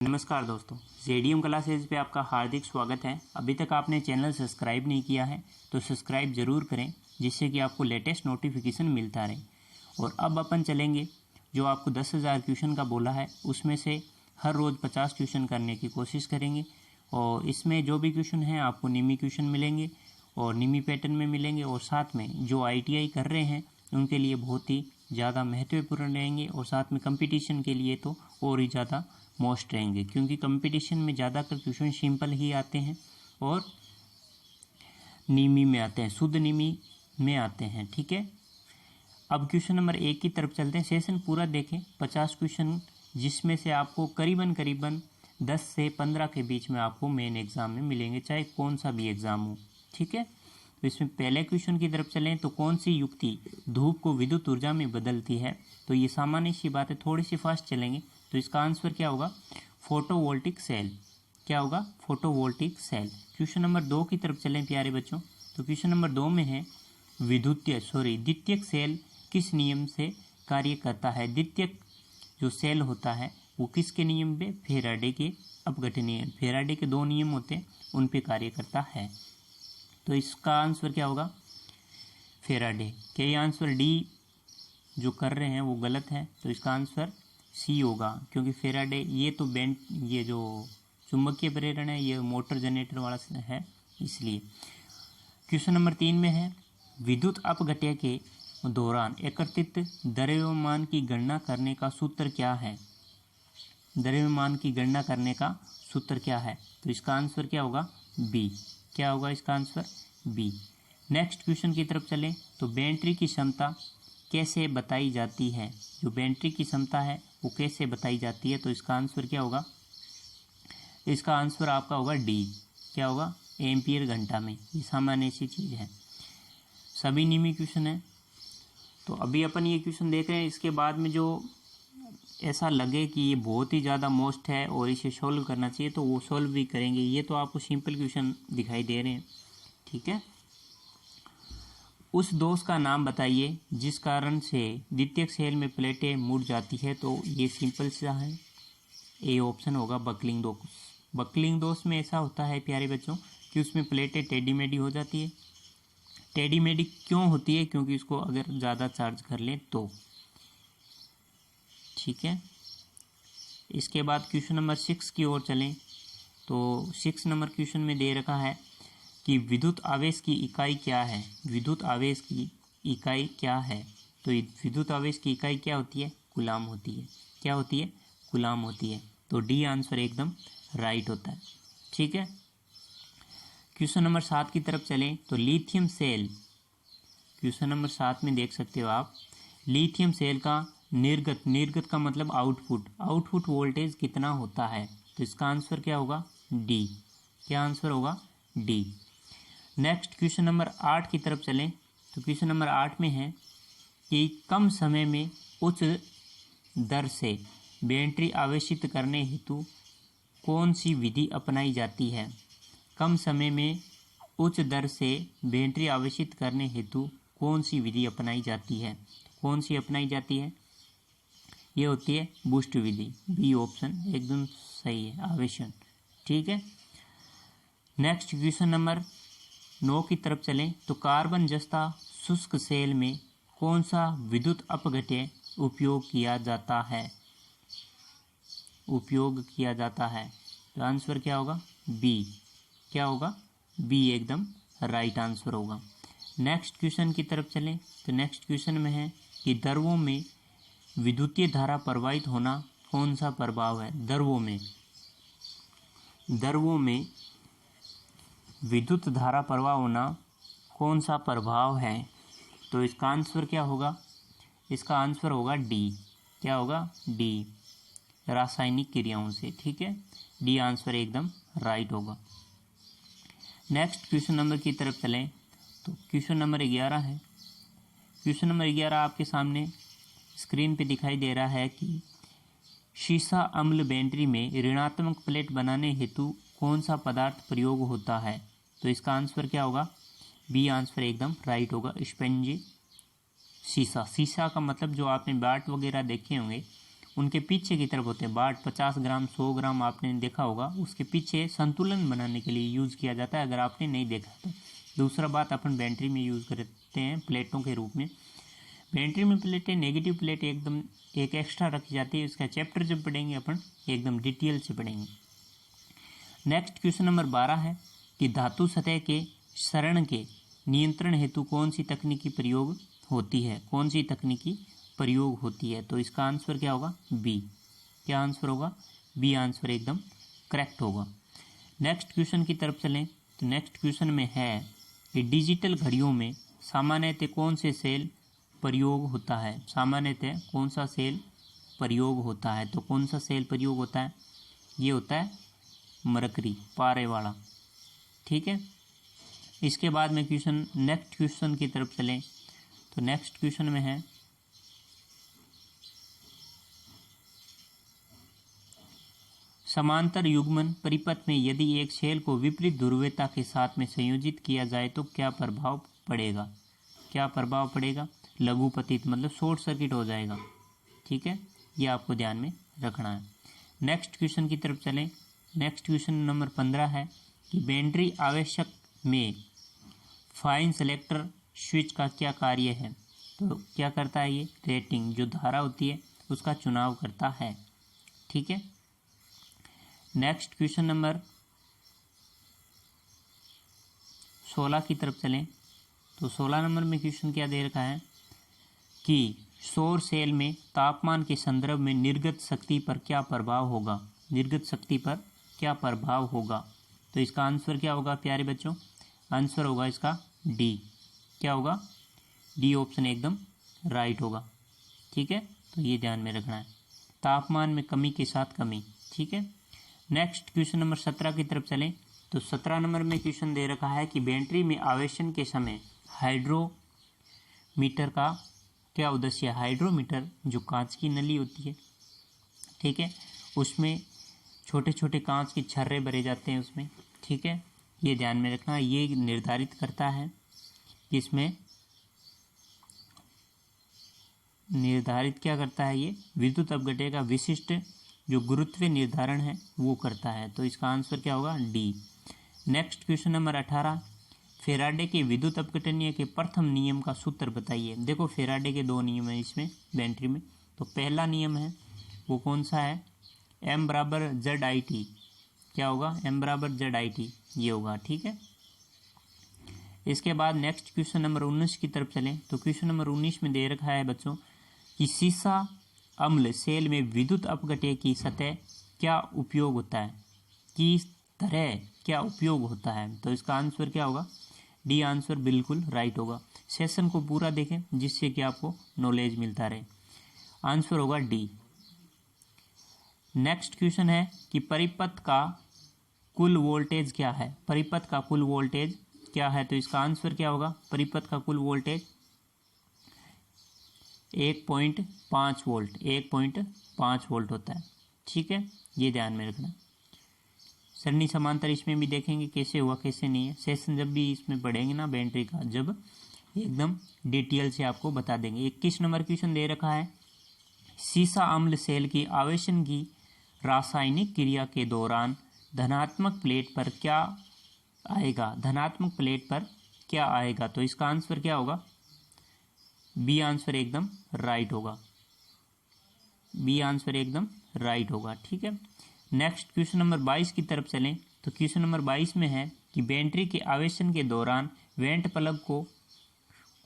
नमस्कार दोस्तों, JDM classes पे आपका हार्दिक स्वागत है। अभी तक आपने चैनल सब्सक्राइब नहीं किया है तो सब्सक्राइब ज़रूर करें, जिससे कि आपको लेटेस्ट नोटिफिकेशन मिलता रहे। और अब अपन चलेंगे, जो आपको 10,000 क्वेश्चन का बोला है उसमें से हर रोज़ 50 क्वेश्चन करने की कोशिश करेंगे। और इसमें जो भी क्वेश्चन हैं आपको निमी क्वेश्चन मिलेंगे और निमी पैटर्न में मिलेंगे, और साथ में जो ITI कर रहे हैं उनके लिए बहुत ही ज़्यादा महत्वपूर्ण रहेंगे, और साथ में कंपटीशन के लिए तो और ही ज़्यादा मोस्ट रहेंगे, क्योंकि कंपटीशन में ज़्यादातर क्वेश्चन सिंपल ही आते हैं और निमी में आते हैं, शुद्ध निमी में आते हैं। ठीक है, अब क्वेश्चन नंबर 1 की तरफ चलते हैं। सेशन पूरा देखें, 50 क्वेश्चन, जिसमें से आपको करीबन 10 से 15 के बीच में आपको मेन एग्जाम में मिलेंगे, चाहे कौन सा भी एग्जाम हो। ठीक है, तो इसमें पहले क्वेश्चन की तरफ चलें तो कौन सी युक्ति धूप को विद्युत ऊर्जा में बदलती है। तो ये सामान्य सी बात है, थोड़ी सी फास्ट चलेंगे। तो इसका आंसर क्या होगा? Photovoltaic cell. क्या होगा? Photovoltaic cell. क्वेश्चन नंबर 2 की तरफ चलें प्यारे बच्चों। तो क्वेश्चन नंबर 2 में है द्वितीयक सेल किस नियम से कार्य करता है। द्वितीयक जो सेल होता है वो किसके नियम पे? फेराडे के अपघटन नियम। फेराडे के 2 नियम होते हैं, उन पे कार्य करता है। तो इसका आंसर क्या होगा? फेराडे। क्या ये आंसर डी जो कर रहे हैं वो गलत है? तो इसका आंसर सी होगा, क्योंकि फेराडे ये जो चुंबकीय प्रेरण है ये मोटर जनरेटर वाला है, इसलिए। क्वेश्चन नंबर 3 में है विद्युत अपघट्य के दौरान एकत्रित द्रव्यमान की गणना करने का सूत्र क्या है। द्रव्यमान की गणना करने का सूत्र क्या है? तो इसका आंसर क्या होगा? बी। क्या होगा इसका आंसर? बी। नेक्स्ट क्वेश्चन की तरफ चलें तो बैटरी की क्षमता कैसे बताई जाती है। जो बैटरी की क्षमता है वो कैसे बताई जाती है? तो इसका आंसर क्या होगा? इसका आंसर आपका होगा डी। क्या होगा? एम्पियर घंटा में। ये सामान्य सी चीज़ है, सभी नियमी क्वेश्चन है। तो अभी अपन ये क्वेश्चन देख रहे हैं, इसके बाद में जो ऐसा लगे कि ये बहुत ही ज़्यादा मोस्ट है और इसे सॉल्व करना चाहिए तो वो सॉल्व भी करेंगे। ये तो आपको सिंपल क्वेश्चन दिखाई दे रहे हैं। ठीक है, उस दोष का नाम बताइए जिस कारण से द्वितीयक सेल में प्लेटें मुड़ जाती है। तो ये सिंपल सा है, ए ऑप्शन होगा बकलिंग दोष। बकलिंग दोष में ऐसा होता है प्यारे बच्चों कि उसमें प्लेटें टेढ़ी मेढ़ी हो जाती है। टेढ़ी मेढ़ी क्यों होती है? क्योंकि उसको अगर ज़्यादा चार्ज कर लें तो। ठीक है, इसके बाद क्वेश्चन नंबर 6 की ओर चलें तो 6 नंबर क्वेश्चन में दे रखा है कि विद्युत आवेश की इकाई क्या है। विद्युत आवेश की इकाई क्या है? तो विद्युत आवेश की इकाई क्या होती है? कूलाम होती है। क्या होती है? कूलाम होती है। तो डी आंसर एकदम राइट होता है। ठीक है, क्वेश्चन नंबर 7 की तरफ चलें तो लिथियम सेल। क्वेश्चन नंबर 7 में देख सकते हो आप, लिथियम सेल का निर्गत का मतलब आउटपुट वोल्टेज कितना होता है। तो इसका आंसर क्या होगा? डी। क्या आंसर होगा? डी। नेक्स्ट क्वेश्चन नंबर 8 की तरफ चलें तो क्वेश्चन नंबर 8 में है कि कम समय में उच्च दर से बैटरी आवेशित करने हेतु कौन सी विधि अपनाई जाती है। कम समय में उच्च दर से बैटरी आवेशित करने हेतु कौन सी विधि अपनाई जाती है? कौन सी अपनाई जाती है? ये होती है बूस्ट विधि। बी ऑप्शन एकदम सही है, आवेशन। ठीक है, नेक्स्ट क्वेश्चन नंबर 9 की तरफ चलें तो कार्बन जस्ता शुष्क सेल में कौन सा विद्युत अपघट्य उपयोग किया जाता है। तो आंसर क्या होगा? बी। क्या होगा? बी एकदम राइट आंसर होगा। नेक्स्ट क्वेश्चन की तरफ चलें तो नेक्स्ट क्वेश्चन में है कि द्रवों में विद्युतीय धारा प्रवाहित होना कौन सा प्रभाव है। द्रवों में विद्युत धारा प्रवाह होना कौन सा प्रभाव है। तो इसका आंसर क्या होगा? इसका आंसर होगा डी। क्या होगा? डी, रासायनिक क्रियाओं से। ठीक है, डी आंसर एकदम राइट होगा। नेक्स्ट क्वेश्चन नंबर की तरफ चलें तो क्वेश्चन नंबर 11 है। क्वेश्चन नंबर 11 आपके सामने स्क्रीन पे दिखाई दे रहा है कि सीसा अम्ल बैटरी में ऋणात्मक प्लेट बनाने हेतु कौन सा पदार्थ प्रयोग होता है। तो इसका आंसर क्या होगा? बी आंसर एकदम राइट होगा, स्पंजी शीशा। शीशा का मतलब जो आपने बाट वगैरह देखे होंगे उनके पीछे की तरफ होते हैं। बाट 50 ग्राम 100 ग्राम आपने देखा होगा, उसके पीछे संतुलन बनाने के लिए यूज़ किया जाता है, अगर आपने नहीं देखा तो। दूसरा बात अपन बैटरी में यूज़ करते हैं प्लेटों के रूप में। बैटरी में प्लेटें, नेगेटिव प्लेट एकदम एक एक्स्ट्रा रखी जाती है। इसका चैप्टर जब पढ़ेंगे अपन एकदम डिटेल से पढ़ेंगे। नेक्स्ट क्वेश्चन नंबर 12 है कि धातु सतह के क्षरण के नियंत्रण हेतु कौन सी तकनीकी प्रयोग होती है, कौन सी तकनीकी प्रयोग होती है। तो इसका आंसर क्या होगा, बी। क्या आंसर होगा, बी आंसर एकदम करेक्ट होगा। नेक्स्ट क्वेश्चन की तरफ चलें तो नेक्स्ट क्वेश्चन में है कि डिजिटल घड़ियों में सामान्यतः कौन से सेल प्रयोग होता है। सामान्यतः कौन सा सेल प्रयोग होता है। तो कौन सा सेल प्रयोग होता है, ये होता है मरकरी, पारे वाला। ठीक है। इसके बाद में क्वेश्चन, नेक्स्ट क्वेश्चन की तरफ चलें तो नेक्स्ट क्वेश्चन में है समांतर युग्मन परिपथ में यदि एक सेल को विपरीत ध्रुवीयता के साथ में संयोजित किया जाए तो क्या प्रभाव पड़ेगा। क्या प्रभाव पड़ेगा, लघुपतित मतलब शॉर्ट सर्किट हो जाएगा। ठीक है, ये आपको ध्यान में रखना है। नेक्स्ट क्वेश्चन की तरफ चलें। नेक्स्ट क्वेश्चन नंबर 15 है कि बैटरी आवेशक में फाइन सेलेक्टर स्विच का क्या कार्य है। तो क्या करता है, ये रेटिंग जो धारा होती है उसका चुनाव करता है। ठीक है। नेक्स्ट क्वेश्चन नंबर 16 की तरफ चलें तो 16 नंबर में क्वेश्चन क्या दे रखा है कि सौर सेल में तापमान के संदर्भ में निर्गत शक्ति पर क्या प्रभाव होगा। निर्गत शक्ति पर क्या प्रभाव होगा। तो इसका आंसर क्या होगा प्यारे बच्चों, आंसर होगा इसका डी। क्या होगा, डी ऑप्शन एकदम राइट होगा। ठीक है, तो ये ध्यान में रखना है, तापमान में कमी के साथ कमी। ठीक है। नेक्स्ट क्वेश्चन नंबर 17 की तरफ चलें तो 17 नंबर में क्वेश्चन दे रखा है कि बैटरी में आवेशन के समय हाइड्रोमीटर का क्या उद्देश्य है। हाइड्रोमीटर जो कांच की नली होती है, ठीक है, उसमें छोटे छोटे कांच के छर्रे भरे जाते हैं उसमें। ठीक है, ये ध्यान में रखना। ये निर्धारित करता है कि इसमें निर्धारित क्या करता है, ये विद्युत अपघटन का विशिष्ट जो गुरुत्व निर्धारण है वो करता है। तो इसका आंसर क्या होगा, D. Next question number 18, Faraday के विद्युत अपघटनीय के प्रथम नियम का सूत्र बताइए। देखो फेराडे के 2 नियम है इसमें बैटरी में। तो पहला नियम है वो कौन सा है, M बराबर ZIT। क्या होगा, M बराबर ZIT, ये होगा। ठीक है। इसके बाद नेक्स्ट क्वेश्चन नंबर 19 की तरफ चलें तो क्वेश्चन नंबर 19 में दे रखा है बच्चों कि सीसा अम्ल सेल में विद्युत अपघटन की सतह क्या उपयोग होता है, किस तरह क्या उपयोग होता है। तो इसका आंसर क्या होगा, डी आंसर बिल्कुल राइट होगा। सेशन को पूरा देखें जिससे कि आपको नॉलेज मिलता रहे। आंसर होगा डी। नेक्स्ट क्वेश्चन है कि परिपथ का कुल वोल्टेज क्या है। परिपथ का कुल वोल्टेज क्या है। तो इसका आंसर क्या होगा, परिपथ का कुल वोल्टेज 1.5 वोल्ट, 1.5 वोल्ट होता है। ठीक है, ये ध्यान में रखना। सरणी समांतर इसमें भी देखेंगे कैसे हुआ कैसे नहीं है। सेशन जब भी इसमें पढ़ेंगे ना बैटरी का, जब एकदम डिटेल से आपको बता देंगे। 21 नंबर क्वेश्चन दे रखा है, सीसा अम्ल सेल की आवेशन की रासायनिक क्रिया के दौरान धनात्मक प्लेट पर क्या आएगा। धनात्मक प्लेट पर क्या आएगा। तो इसका आंसर क्या होगा, बी आंसर एकदम राइट होगा। बी आंसर एकदम राइट होगा। ठीक है। नेक्स्ट क्वेश्चन नंबर 22 की तरफ चलें तो क्वेश्चन नंबर 22 में है कि बैटरी के आवेशन के दौरान वेंट प्लग को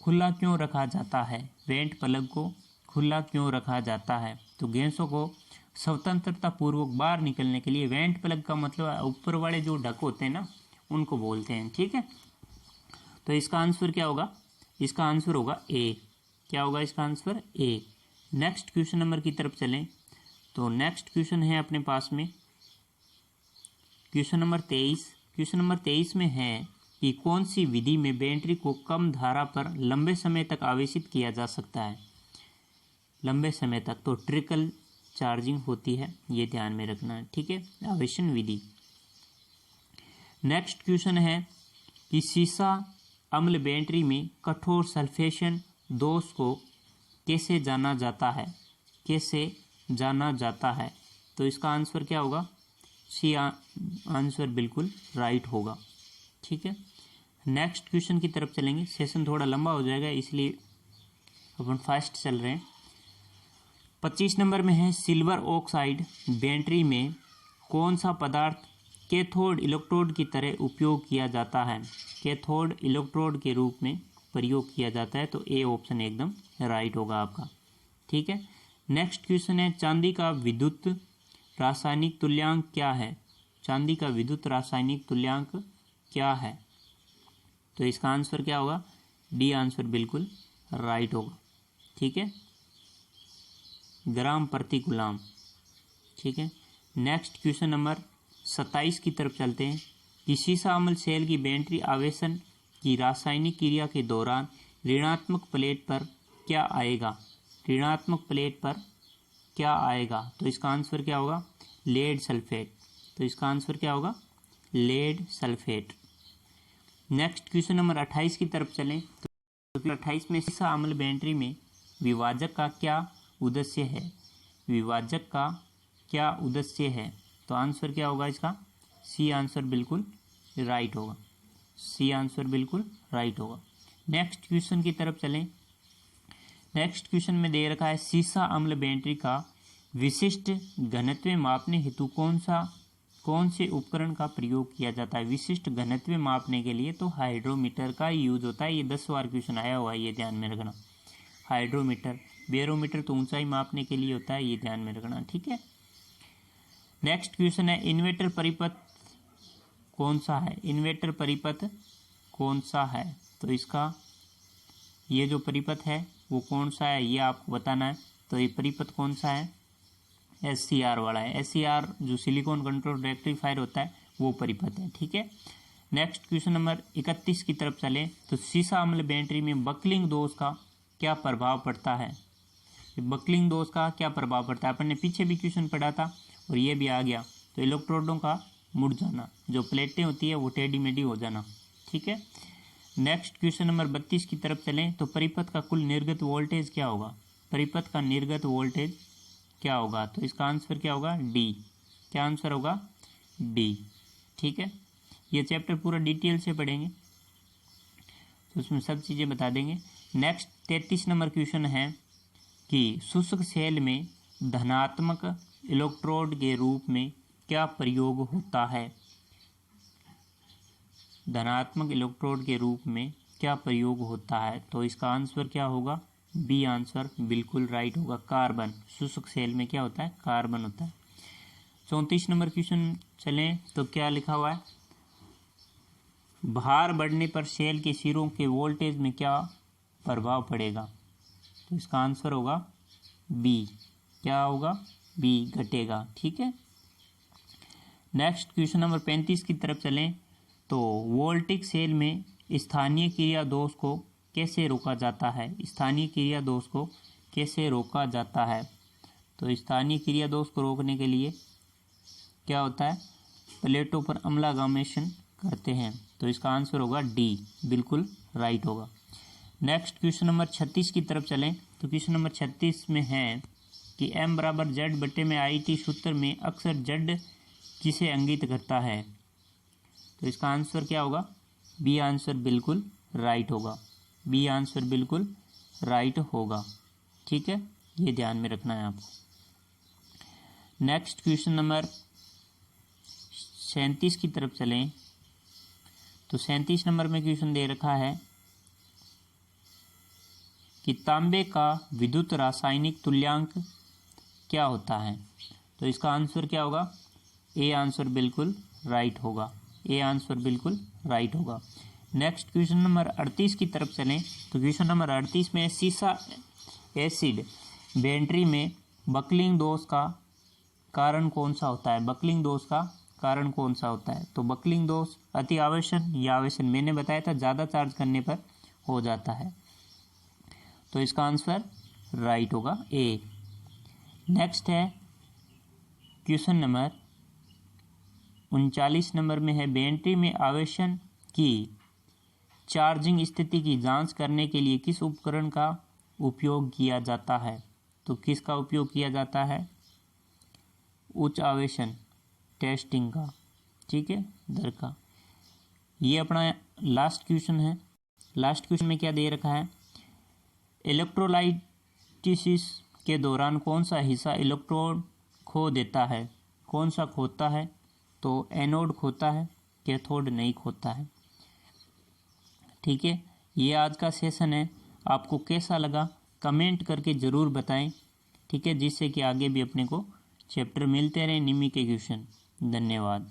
खुला क्यों रखा जाता है। वेंट प्लग को खुला क्यों रखा जाता है। तो गैसों को स्वतंत्रता पूर्वक बाहर निकलने के लिए वेंट प्लग का मतलब ऊपर वाले जो ढक होते हैं ना उनको बोलते हैं। ठीक है। तो इसका आंसर क्या होगा, इसका आंसर होगा ए। क्या होगा इसका आंसर, ए। नेक्स्ट क्वेश्चन नंबर की तरफ चलें तो नेक्स्ट क्वेश्चन है अपने पास में क्वेश्चन नंबर 23। क्वेश्चन नंबर 23 में है कि कौन सी विधि में बैटरी को कम धारा पर लंबे समय तक आवेशित किया जा सकता है। लंबे समय तक तो ट्रिकल चार्जिंग होती है, ये ध्यान में रखना है। ठीक है, आवेशन विधि। नेक्स्ट क्वेश्चन है कि सीसा अम्ल बैटरी में कठोर सल्फेशन दोष को कैसे जाना जाता है। कैसे जाना जाता है। तो इसका आंसर क्या होगा? सी आंसर बिल्कुल राइट होगा। ठीक है, नेक्स्ट क्वेश्चन की तरफ चलेंगे। सेशन थोड़ा लंबा हो जाएगा इसलिए अपन फास्ट चल रहे हैं। 25 नंबर में है सिल्वर ऑक्साइड बैटरी में कौन सा पदार्थ कैथोड इलेक्ट्रोड की तरह उपयोग किया जाता है? कैथोड इलेक्ट्रोड के रूप में प्रयोग किया जाता है। तो ए ऑप्शन एकदम राइट होगा आपका। ठीक है, नेक्स्ट क्वेश्चन है चांदी का विद्युत रासायनिक तुल्यांक क्या है? चांदी का विद्युत रासायनिक तुल्यांक क्या है? तो इसका आंसर क्या होगा? डी आंसर बिल्कुल राइट होगा। ठीक है, ग्राम प्रति गुलाम। ठीक है, नेक्स्ट क्वेश्चन नंबर 27 की तरफ चलते हैं कि सीसा अम्ल सेल की बैटरी आवेशन की रासायनिक क्रिया के दौरान ऋणात्मक प्लेट पर क्या आएगा? ऋणात्मक प्लेट पर क्या आएगा? तो इसका आंसर क्या होगा? Lead sulphate. तो इसका आंसर क्या होगा? Lead sulphate. Next question number 28 की तरफ चलें तो 28 में सीसा अम्ल बैटरी में विभाजक का क्या उद्देश्य है? विभाजक का क्या उद्देश्य है? तो आंसर क्या होगा इसका? सी आंसर बिल्कुल राइट होगा। सी आंसर बिल्कुल राइट होगा। नेक्स्ट क्वेश्चन की तरफ चलें। नेक्स्ट क्वेश्चन में दे रखा है सीसा अम्ल बैटरी का विशिष्ट घनत्व मापने हेतु कौन से उपकरण का प्रयोग किया जाता है? विशिष्ट घनत्व मापने के लिए तो हाइड्रोमीटर का यूज होता है। ये 10 बार क्वेश्चन आया हुआ है, ये ध्यान में रखना। हाइड्रोमीटर, बैरोमीटर तो ऊंचाई मापने के लिए होता है, ये ध्यान में रखना। ठीक है, नेक्स्ट क्वेश्चन है इन्वर्टर परिपथ कौन सा है? इन्वर्टर परिपथ कौन सा है? तो इसका ये जो परिपथ है वो कौन सा है ये आपको बताना है। तो ये परिपथ कौन सा है? SCR वाला है। SCR जो सिलिकॉन कंट्रोल रेक्टिफायर होता है वो परिपथ है। ठीक है, नेक्स्ट क्वेश्चन नंबर 31 की तरफ चले तो सीसा अम्ल बैटरी में बकलिंग दोष का क्या प्रभाव पड़ता है? बकलिंग दोष का क्या प्रभाव पड़ता है? अपन ने पीछे भी क्वेश्चन पढ़ा था और ये भी आ गया। तो इलेक्ट्रोडों का मुड़ जाना, जो प्लेटें होती है वो टेढ़ी मेढ़ी हो जाना। ठीक है, नेक्स्ट क्वेश्चन नंबर 32 की तरफ चलें तो परिपथ का कुल निर्गत वोल्टेज क्या होगा? परिपथ का निर्गत वोल्टेज क्या होगा? तो इसका आंसर क्या होगा? डी। क्या आंसर होगा? डी। ठीक है, ये चैप्टर पूरा डिटेल से पढ़ेंगे तो उसमें सब चीज़ें बता देंगे। नेक्स्ट 33 नंबर क्वेश्चन है कि शुष्क सेल में धनात्मक इलेक्ट्रोड के रूप में क्या प्रयोग होता है? धनात्मक इलेक्ट्रोड के रूप में क्या प्रयोग होता है? तो इसका आंसर क्या होगा? बी आंसर बिल्कुल राइट होगा। कार्बन। शुष्क सेल में क्या होता है? कार्बन होता है। 34 नंबर क्वेश्चन चलें तो क्या लिखा हुआ है? भार बढ़ने पर सेल के सिरों के वोल्टेज में क्या प्रभाव पड़ेगा? तो इसका आंसर होगा बी। क्या होगा? बी, घटेगा। ठीक है, नेक्स्ट क्वेश्चन नंबर 35 की तरफ चलें तो वोल्टिक सेल में स्थानीय क्रिया दोष को कैसे रोका जाता है? स्थानीय क्रिया दोष को कैसे रोका जाता है? तो स्थानीय क्रिया दोष को रोकने के लिए क्या होता है? प्लेटों पर अम्लागामेशन करते हैं। तो इसका आंसर होगा डी, बिल्कुल राइट होगा। नेक्स्ट क्वेश्चन नंबर 36 की तरफ चलें तो क्वेश्चन नंबर 36 में है कि m बराबर जेड बटे में IT सूत्र में अक्सर जेड किसे इंगित करता है? तो इसका आंसर क्या होगा? बी आंसर बिल्कुल राइट होगा। बी आंसर बिल्कुल राइट होगा। ठीक है, ये ध्यान में रखना है आपको। नेक्स्ट क्वेश्चन नंबर 37 की तरफ चलें तो 37 नंबर में क्वेश्चन दे रखा है कि तांबे का विद्युत रासायनिक तुल्यांक क्या होता है? तो इसका आंसर क्या होगा? ए आंसर बिल्कुल राइट होगा। ए आंसर बिल्कुल राइट होगा। नेक्स्ट क्वेश्चन नंबर 38 की तरफ चलें तो क्वेश्चन नंबर 38 में सीसा एसिड बैटरी में बकलिंग दोष का कारण कौन सा होता है? बकलिंग दोष का कारण कौन सा होता है? तो बकलिंग दोष अति आवेशन या आवेशन, मैंने बताया था ज़्यादा चार्ज करने पर हो जाता है। तो इसका आंसर राइट होगा ए। नेक्स्ट है क्वेश्चन नंबर 39 नंबर में है बैटरी में आवेशन की चार्जिंग स्थिति की जांच करने के लिए किस उपकरण का उपयोग किया जाता है? तो किसका उपयोग किया जाता है? उच्च आवेशन टेस्टिंग का, ठीक है, दर का। ये अपना लास्ट क्वेश्चन है। लास्ट क्वेश्चन में क्या दे रखा है, इलेक्ट्रोलाइटिसिस के दौरान कौन सा हिस्सा इलेक्ट्रॉन खो देता है, कौन सा खोता है, तो एनोड खोता है, कैथोड नहीं खोता है। ठीक है, ये आज का सेशन है। आपको कैसा लगा कमेंट करके ज़रूर बताएं, ठीक है, जिससे कि आगे भी अपने को चैप्टर मिलते रहें निमी के क्वेश्चन। धन्यवाद।